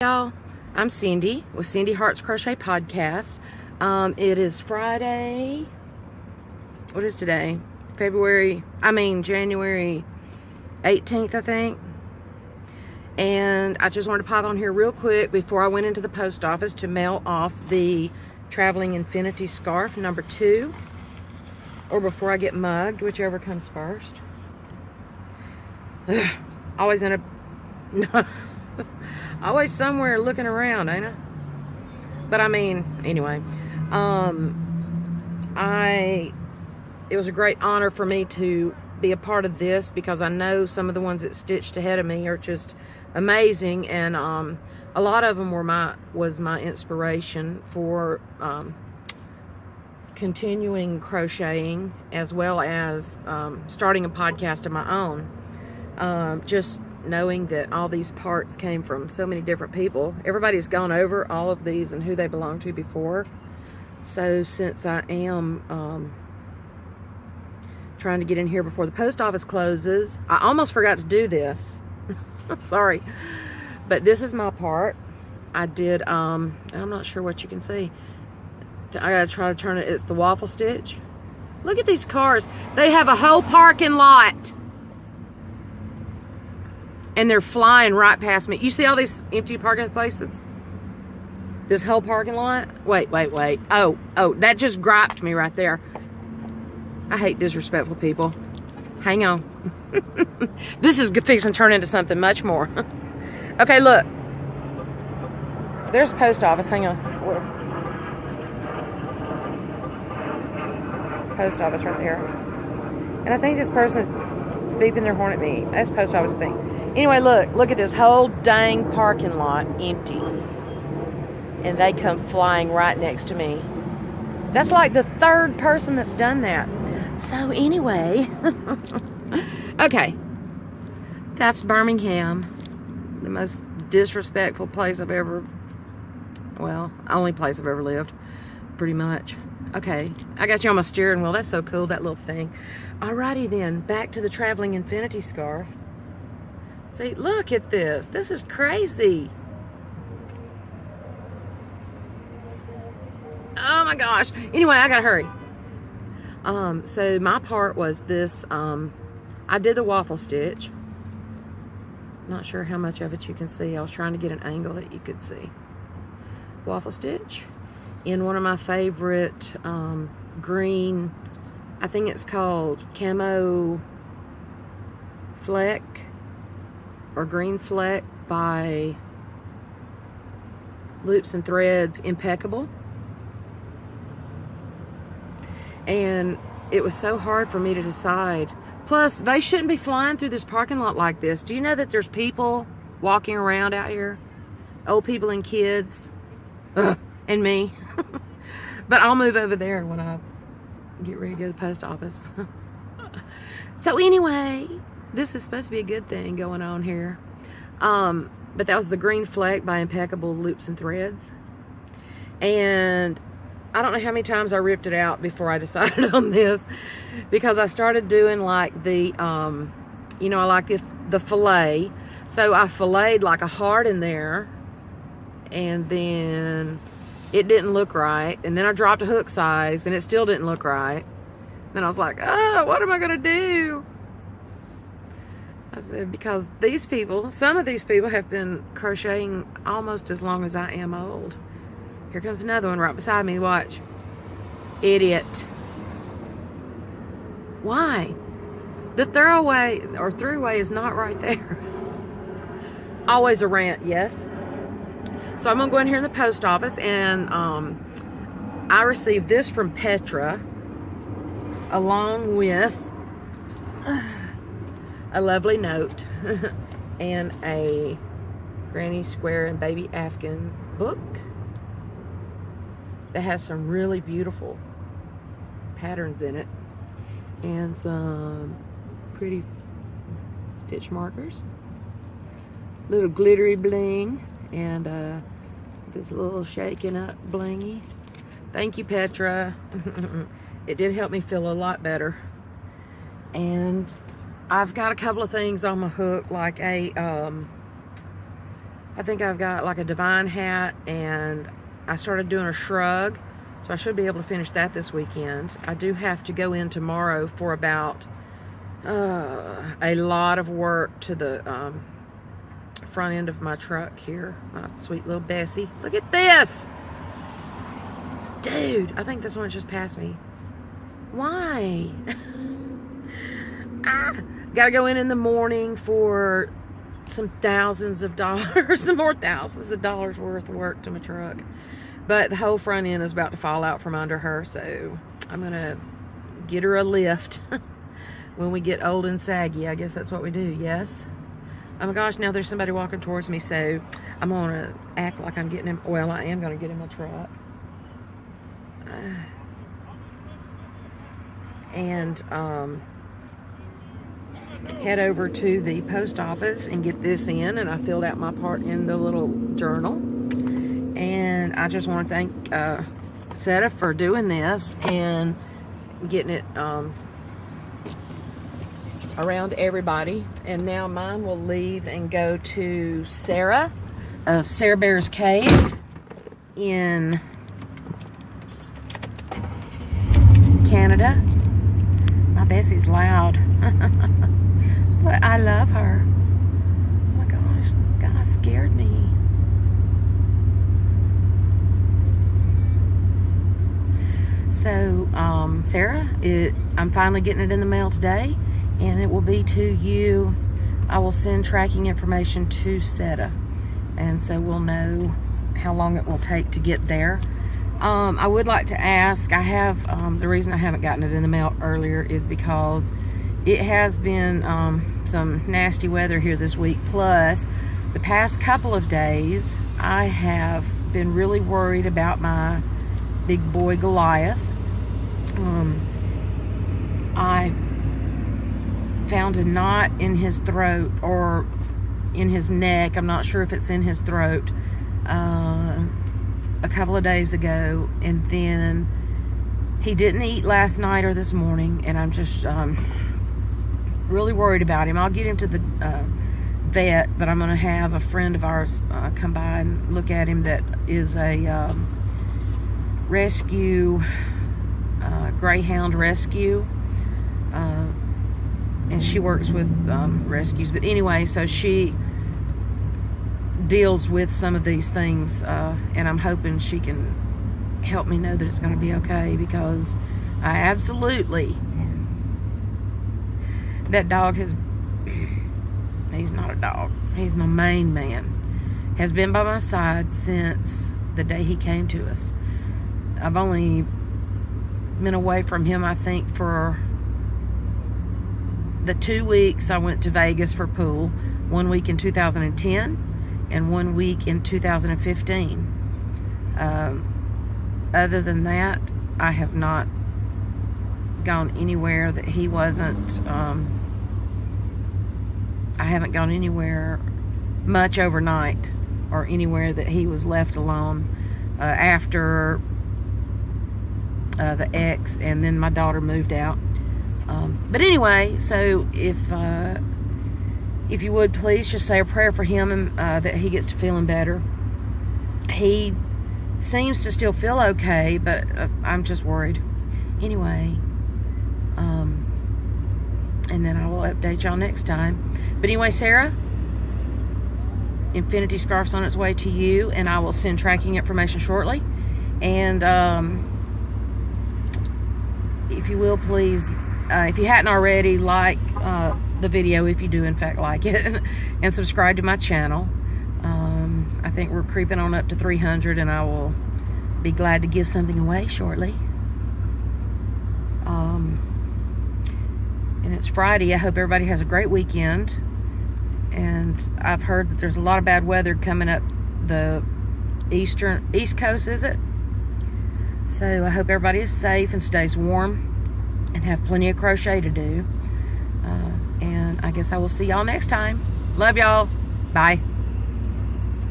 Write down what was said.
Y'all, I'm Cindy with Cindy Hearts Crochet Podcast. It is Friday. What is today? January 18th, I think. And I just wanted to pop on here real quick before I went into the post office to mail off the Traveling Infinity Scarf number 2. Or before I get mugged, whichever comes first. Always in a... always somewhere looking around, ain't I? But I mean, anyway, it was a great honor for me to be a part of this because I know some of the ones that stitched ahead of me are just amazing, and a lot of them was my inspiration for continuing crocheting, as well as starting a podcast of my own. Just knowing that all these parts came from so many different people. Everybody's gone over all of these and who they belong to before. So since I am trying to get in here before the post office closes, I almost forgot to do this. Sorry. But this is my part. I did, I'm not sure what you can see. I gotta try to turn it. It's the waffle stitch. Look at these cars. They have a whole parking lot. And they're flying right past me. You see all these empty parking places? This whole parking lot? Wait. Oh, that just griped me right there. I hate disrespectful people. Hang on. This is fixing to turn into something much more. Okay, look. There's a post office. Hang on. Post office right there. And I think this person is beeping their horn at me. That's post office thing. Anyway, look at this whole dang parking lot empty. And they come flying right next to me. That's like the third person that's done that. So anyway, okay. That's Birmingham. The most disrespectful place I've ever, only place I've ever lived, pretty much. Okay, I got you on my steering wheel. That's so cool, that little thing. Alrighty then, back to the Traveling Infinity Scarf. See, look at this. This is crazy. Oh my gosh. Anyway, I gotta hurry. So my part was this, I did the waffle stitch. Not sure how much of it you can see. I was trying to get an angle that you could see. Waffle stitch in one of my favorite green, I think it's called Camo Fleck or Green Fleck by Loops and Threads Impeccable. And it was so hard for me to decide. Plus, they shouldn't be flying through this parking lot like this. Do you know that there's people walking around out here? Old people and kids. Ugh, and me. But I'll move over there when I get ready to go to the post office. So anyway, this is supposed to be a good thing going on here. But that was the Green Fleck by Impeccable Loops and Threads. And I don't know how many times I ripped it out before I decided on this, because I started doing like the, I like the fillet. So I filleted like a heart in there, and then it didn't look right. And then I dropped a hook size and it still didn't look right. Then I was like, oh, what am I gonna do? I said, because these people, some of these people have been crocheting almost as long as I am old. Here comes another one right beside me, watch. Idiot. Why? The throughway is not right there. Always a rant, yes. So I'm gonna go in here in the post office, and I received this from Petra, along with a lovely note and a Granny Square and Baby Afghan book that has some really beautiful patterns in it, and some pretty stitch markers, little glittery bling, and this little shaking up blingy. Thank you, Petra. It did help me feel a lot better. And I've got a couple of things on my hook, like a I think I've got like a divine hat, and I started doing a shrug, so I should be able to finish that this weekend. I do have to go in tomorrow for about a lot of work to the front end of my truck here. My sweet little Bessie. Look at this! Dude, I think this one just passed me. Why? Gotta go in the morning for some thousands of dollars, some more thousands of dollars worth of work to my truck. But the whole front end is about to fall out from under her, so I'm gonna get her a lift when we get old and saggy. I guess that's what we do, yes? Oh my gosh, now there's somebody walking towards me, so I'm gonna act like I'm getting him. Well, I am gonna get in my truck. And head over to the post office and get this in, and I filled out my part in the little journal. And I just want to thank Seta for doing this and getting it around everybody. And now mine will leave and go to Sarah of Sarah Bear's Cave in Canada. My Bessie's loud. But I love her. Oh my gosh, this guy scared me. So, Sarah, I'm finally getting it in the mail today, and it will be to you. I will send tracking information to Seta, and so we'll know how long it will take to get there. I would like to ask, I have, the reason I haven't gotten it in the mail earlier is because it has been some nasty weather here this week. Plus, the past couple of days, I have been really worried about my big boy Goliath. I found a knot in his throat or in his neck. I'm not sure if it's in his throat. A couple of days ago, and then he didn't eat last night or this morning, and I'm just really worried about him. I'll get him to the vet, but I'm going to have a friend of ours come by and look at him that is a rescue, greyhound rescue, and she works with rescues. But anyway, so she deals with some of these things, and I'm hoping she can help me know that it's going to be okay, because I absolutely, that dog has, he's not a dog, he's my main man, has been by my side since the day he came to us. I've only been away from him, I think, for the 2 weeks I went to Vegas for pool, 1 week in 2010 and 1 week in 2015. Other than that, I have not gone anywhere that he wasn't, I haven't gone anywhere much overnight or anywhere that he was left alone after the ex, and then my daughter moved out. But anyway, so if you would please just say a prayer for him, and that he gets to feeling better. He seems to still feel okay, but I'm just worried. Anyway, and then I will update y'all next time. But anyway, Sarah, Infinity Scarf's on its way to you, and I will send tracking information shortly. And if you will, please, if you hadn't already, like the video if you do in fact like it, and subscribe to my channel. I think we're creeping on up to 300, and I will be glad to give something away shortly. And it's Friday. I hope everybody has a great weekend. And I've heard that there's a lot of bad weather coming up the East Coast, is it? So I hope everybody is safe and stays warm and have plenty of crochet to do. And I guess I will see y'all next time. Love y'all. Bye.